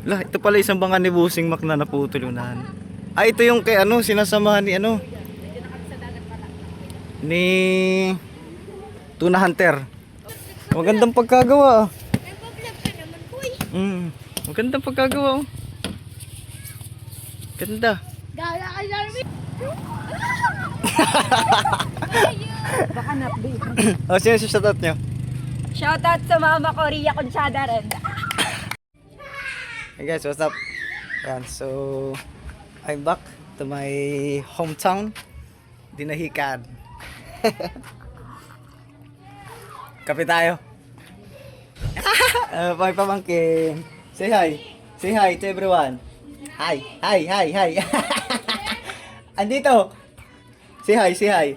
Lah, ito pala isang bangka ni Busing Mac na naputol yung unahan. Ah, ito yung kay ano, sinasamahan ni ano, ni Tuna Hunter. Magandang pagkagawa. Nagpa-vlog ka naman, boy. Magandang pagkagawa. Oh. Ganda. Gala ka namin. Baka na-update. Oh, sino si shoutout nyo? Shoutout sa mama ko, Ria Conchada rin. Hey guys, what's up? Yan, so I'm back to my hometown, Dinahican. Kape tayo. May pamangkin. Say hi. Say hi to everyone. Hi, hi, hi, hi. Andito. Say hi, say hi.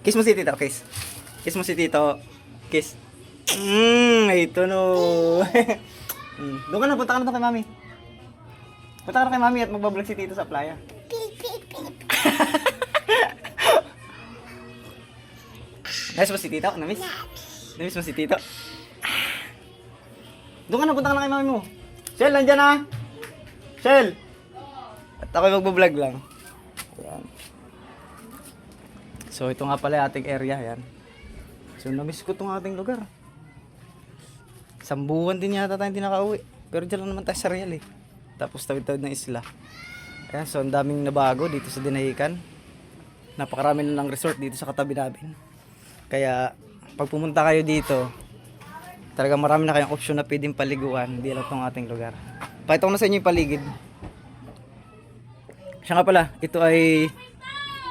Kiss mo si Tito, kiss. Kiss mo si Tito. Kiss. Ito no. Doon ka na, punta ka na doon kay Mami. Punta ka na kay Mami at magbablog si Tito sa playa. Namiss mo si Tito? Namiss? Namiss mo si Tito? Doon ka na, punta ka na kay Mami mo. Shell, nandyan na! Shell! At ako'y magbablog lang. Ayan. So, ito nga pala yung ating area. Ayan. So, namiss ko itong ating lugar. Isang buwan din yata tayo hindi nakauwi. Pero dyan lang naman tayo sa Real eh. Tapos tawid-tawid ng isla. Ayan, so ang daming nabago dito sa Dinahican. Napakarami na ng resort dito sa katabi namin. Kaya pag pumunta kayo dito, talaga marami na kayong option na pwedeng paliguan. Hindi lang itong ating lugar. Pakita ko na sa inyo yung paligid. Siya nga pala, ito ay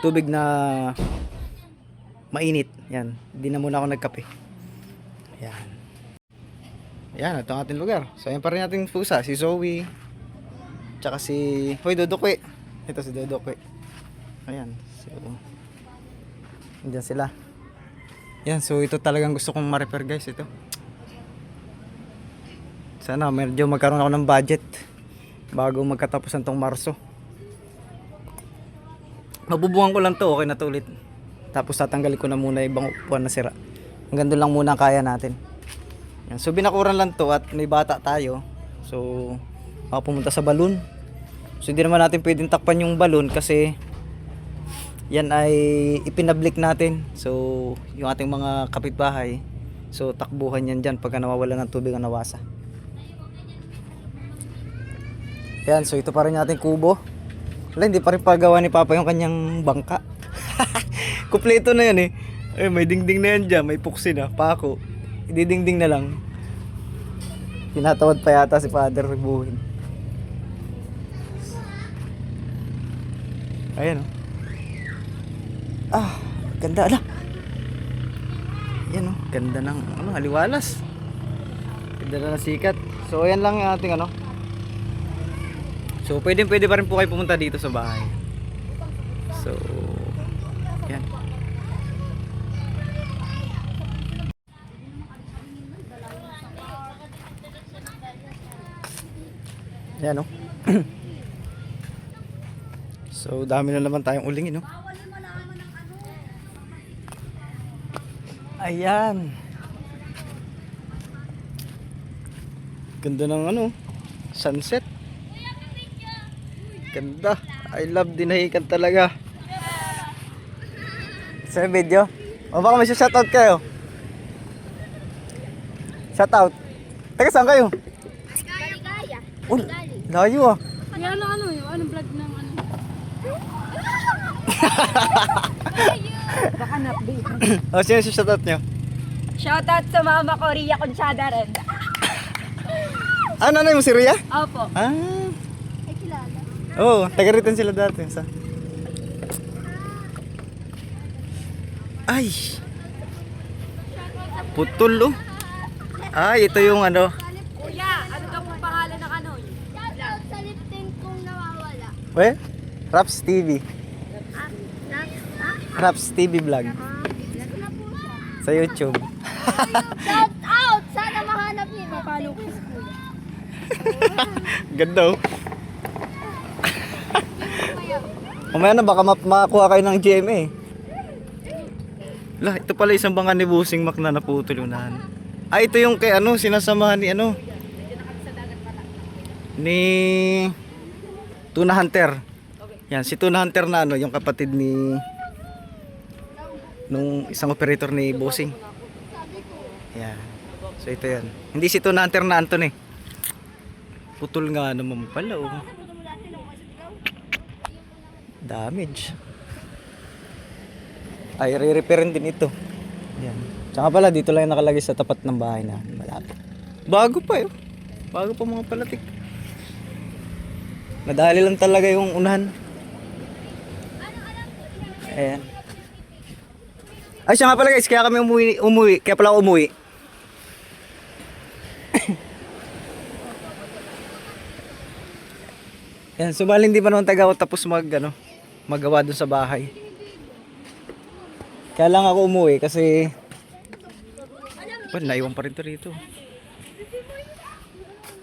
tubig na mainit. Yan, hindi na muna ako nagkape. Yan. Yan, ito ang ating lugar. So, ayan pa rin ating pusa. Si Zoe. Tsaka si... Hoy, Dodokwe. Ito si Dodokwe. Ayan. So, andyan sila. Yan, so ito talagang gusto kong ma-repair guys. Ito. Sana medyo magkaroon ako ng budget bago magkatapusan tong Marso. Mabubuhan ko lang to. Okay na to ulit. Tapos tatanggalin ko na muna ibang upuan na sira. Hanggang doon lang muna ang kaya natin. Yan. So binakuran lang to at may bata tayo. So pumunta sa balon. So hindi naman natin pwedeng takpan yung balon kasi yan ay ipinablik natin. So yung ating mga kapitbahay, so takbuhan yan dyan pagka nawawala ng tubig ang nawasa. Yan, so ito pa rin yung ating kubo. Wala, hindi pa rin pagawa ni Papa yung kanyang bangka. Kumpleto na yan eh. Ay, may dingding na yan dyan, may puksi na, pako. Ididingding na lang. Tinatawad pa yata si Father buhin. Ayan oh. Ganda ala. Ayan oh, ganda ng aliwalas. Ganda na ng sikat. So ayan lang yung ating ano. So pwede pa rin po kayo pumunta dito sa bahay. So yan. Ayan o. So dami na naman tayong uling no? Ayan. Ganda ng ano, sunset. Ganda. I love Dinahican talaga. Sa video. O baka may shoutout kayo. Shoutout. Taga saan kayo? Gaya. Oh, layo ah. Ano yung anong vlog ng ano? Baka na-update. O sino si shoutout nyo? Shoutout sa mama ko, Ria Conchada rin. Ah, nanay mo si Ria? Opo. Ah. Ay, kilala. Oo, taga rito sila dati. Sa... Ay. Putol oh. Ay, ito yung ano. Kuya, ano daw pong pangalan ng ano? Shoutout sa liptin kong nawawala. We? Raps TV. Raps TV vlog. Sa YouTube. Shoutout! Sana mahanap niyo. Mapalo ko sa kuya. Ganda oh. Mamaya na baka makakuha kayo ng GMA. Lah, ito pala isang bangka ni Busing Mac na naputol yung unahan. Ah, ito yung kay ano, sinasamahan ni ano, ni Tuna Hunter. Yan, si Tuna Hunter na ano, yung kapatid ni nung isang operator ni Bossing. Yan. So ito yan. Hindi si Tuna Hunter na Anton eh. Putol nga naman pala oh. Damage. Ay, re-repairin din ito. Yan. Tsaka pala, dito lang yung nakalagay sa tapat ng bahay na malapit. Bago pa yun. Bago pa mga palatik. Nadali lang talaga yung unahan. Ayan. Ay, siya nga pala guys, kaya kami umuwi. Kaya pala ako umuwi. Yan, subali hindi pa naman taga ako tapos magawa dun sa bahay. Kaya lang ako umuwi kasi naiwan pa rin to rito.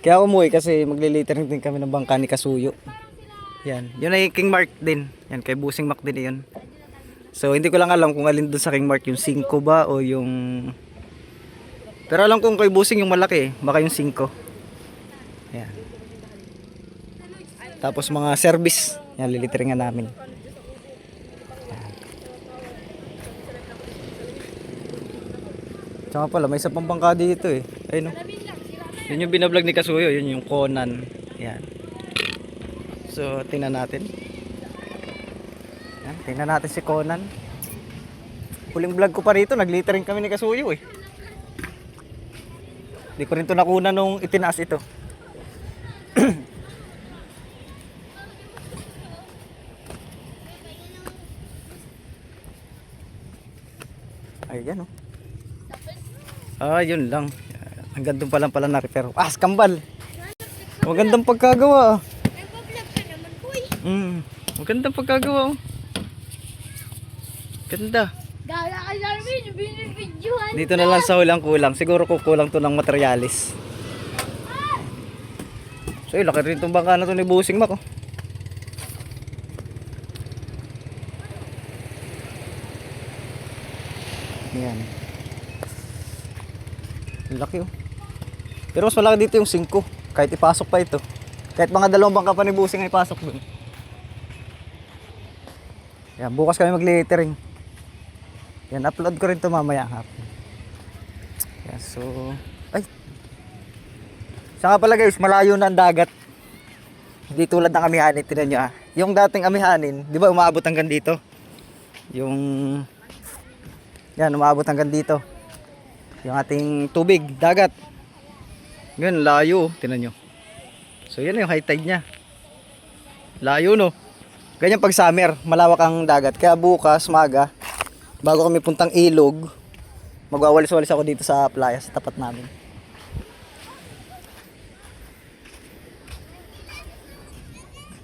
Kaya ako umuwi kasi maglilitering din kami ng bangka ni Kasuyo. Yan, yun ay King Mark din. Yan, kay Busing Mac din yun. So hindi ko lang alam kung alin dun sa King Mark, yung 5 ba o yung... Pero alam kong kay Busing yung malaki, baka yung 5. Yan. Tapos mga service, yan liliteringan namin. Yan. Tsaka pala may isa pang bangka dito eh. Ayun oh. Yun yung binablog ni Kasuyo, yun yung Conan. Yan. So tingnan natin. Yan, tingnan natin si Conan. Huling vlog ko pa rito, naglitering kami ni Kasuyo eh. Di ko rin to nakuna nung itinaas ito. Ayan oh. Yun lang. Hanggang doon pa lang pala na-repair. Kambal! Magandang pagkagawa. Nagpa-vlog ka naman, boy. Magandang pagkagawa oh. Ganda. Gala ka namin, binibidyohan. Dito na lang sa hulang kulang. Siguro kukulang to ng materialis. So laki rin itong bangka na to ni Busing Mac oh. Yan. Laki oh. Pero mas malaki dito yung 5. Kahit ipasok pa ito. Kahit mga 2 bangka pa ni Busing ay ipasok dun. Yan, bukas kami mag-littering. Yan, upload ko rin to mamaya hapon. Yan, so... Ay! Siya nga pala guys, malayo na ang dagat. Hindi tulad ng Amihanin, tinan nyo ah. Yung dating Amihanin, di ba umaabot hanggang dito? Yung... Yan, umaabot hanggang dito. Yung ating tubig, dagat. Ngayon, layo, tinan nyo. So yan yung high tide nya. Layo no. Ganyan pag summer, malawak ang dagat. Kaya bukas, maga, bago kami puntang ilog, magwawalis-walis ako dito sa playa, sa tapat namin.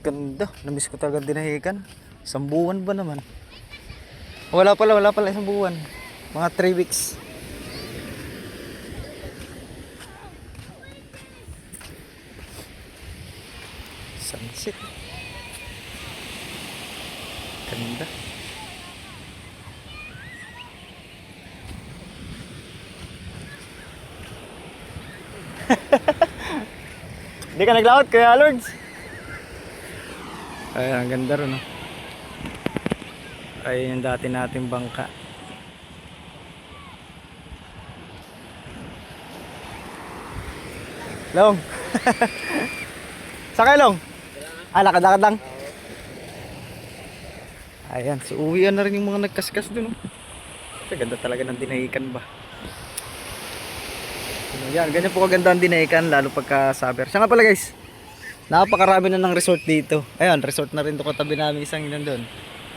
Ganda, namiss ko talaga dinahikan. 1 buwan ba naman? Wala pala 1 buwan. Mga 3 weeks. Sunset. Ganda. Hindi ka naglakot, Kuya Lords? Ay, ang ganda ron, no? Ay, yung dati nating bangka. Long. Sakay, Long. Lakad-lakad lang. Ayan, so uwian na rin yung mga nagkaskas dun. Kasi ganda talaga ng dinahikan ba. Ayan, ganyan po kaganda ang dinahikan, lalo pagka summer. Siya nga pala guys, napakarami na ng resort dito. Ayan, resort na rin ito katabi namin, isang yun doon.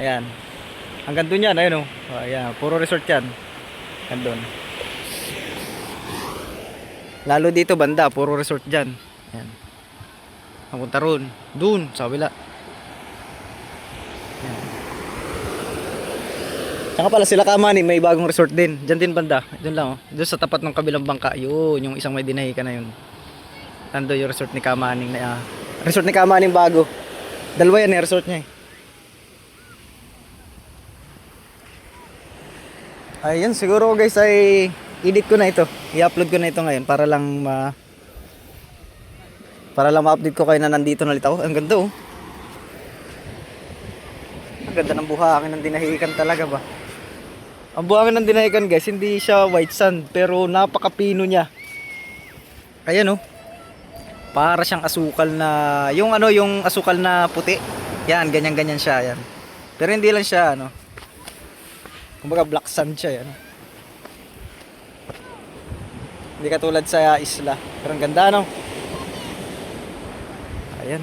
Ayan, hanggang doon yan, ayun o. Ayan, puro resort yan. Hanggang doon. Lalo dito banda, puro resort dyan. Ayan. Ang punta roon, doon, sa kabila. Ayan. Saka pala sila Kamani, may bagong resort din. Diyan din banda. Diyan lang oh. Doon sa tapat ng kabilang bangka. Yun, yung isang may dinahikan na yun. Nando yung resort ni Kamaning na resort ni Kamaning bago. 2 yan resort niya eh. Ayun, siguro guys ay edit ko na ito. I-upload ko na ito ngayon para lang Para lang ma-update ko kayo na nandito na ulit ako. Ang ganda oh. Ang ganda ng buhangin ng dinahikan talaga ba. Ang buhangin ng dinahikan guys, hindi siya white sand pero napakapino niya. Ayan oh. Para siyang asukal na, yung ano, yung asukal na puti. Yan, ganyan-ganyan siya, yan. Pero hindi lang siya, ano. Kumbaga black sand siya, yan. Hindi katulad sa isla. Pero ang ganda, no? Ayan.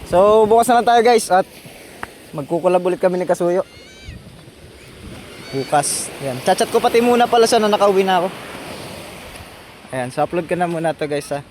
So, bukas na lang tayo, guys. At magkukulab ulit kami ni Kasuyo. Bukas. Ayan. Chat-chat ko pati muna pala siya na nakauwi na ako. Ayan. So, upload ka na muna to, guys, ha.